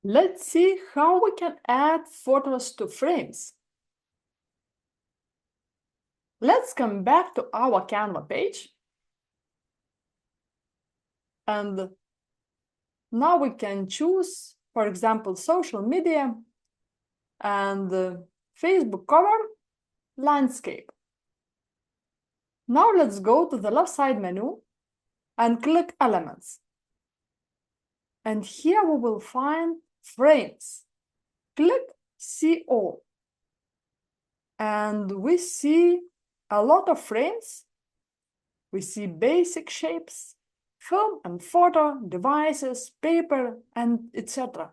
Let's see how we can add photos to frames. Let's come back to our Canva page. And now we can choose, for example, social media and Facebook cover, landscape. Now let's go to the left side menu and click Elements. And here we will find Frames. Click See All. And we see a lot of frames. We see basic shapes, film and photo, devices, paper, and etc.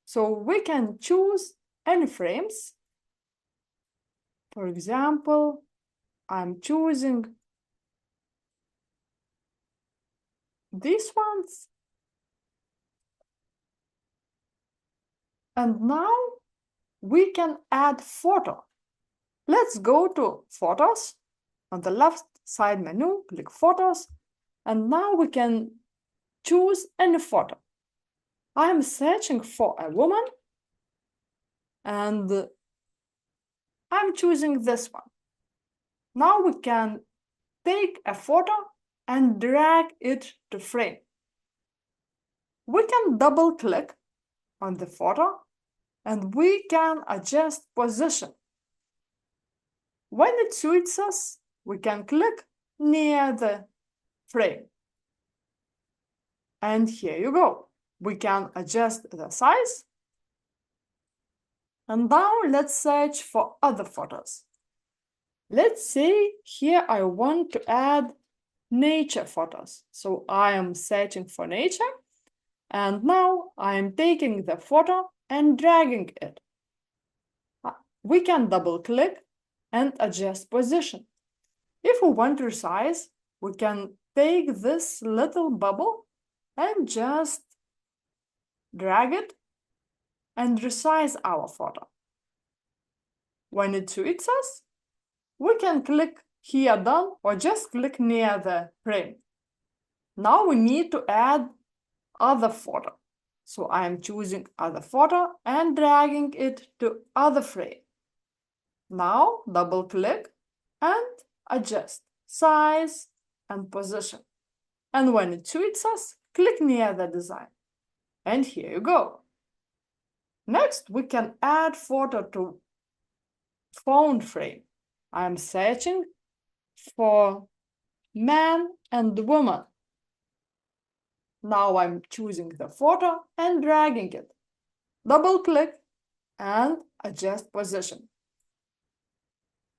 So we can choose any frames. For example, I'm choosing these ones. And now we can add photo. Let's go to Photos. On the left side menu, click Photos. And now we can choose any photo. I'm searching for a woman. And I'm choosing this one. Now we can take a photo and drag it to frame. We can double click on the photo and we can adjust position. When it suits us, we can click near the frame. And here you go. We can adjust the size. And now let's search for other photos. Let's say here I want to add nature photos. So I am searching for nature. And now I am taking the photo and dragging it. We can double click and adjust position. If we want to resize, we can take this little bubble and just drag it and resize our photo. When it suits us, we can click here done or just click near the frame. Now we need to add other photo. So I am choosing other photo and dragging it to other frame. Now double click and adjust size and position. And when it suits us, click near the design. And here you go. Next, we can add photo to phone frame. I'm searching for man and woman. Now I'm choosing the photo and dragging it. Double click and adjust position.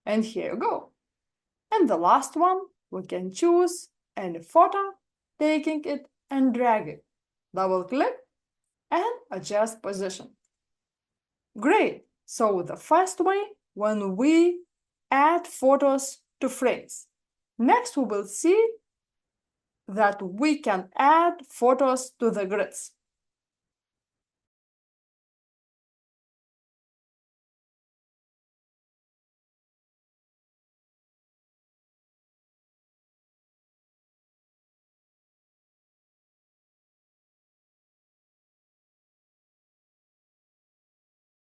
And here you go. And the last one, we can choose any photo, taking it and drag it. Double click and adjust position. Great. So the first way, when we add photos to frames. Next, we will see that we can add photos to the grids.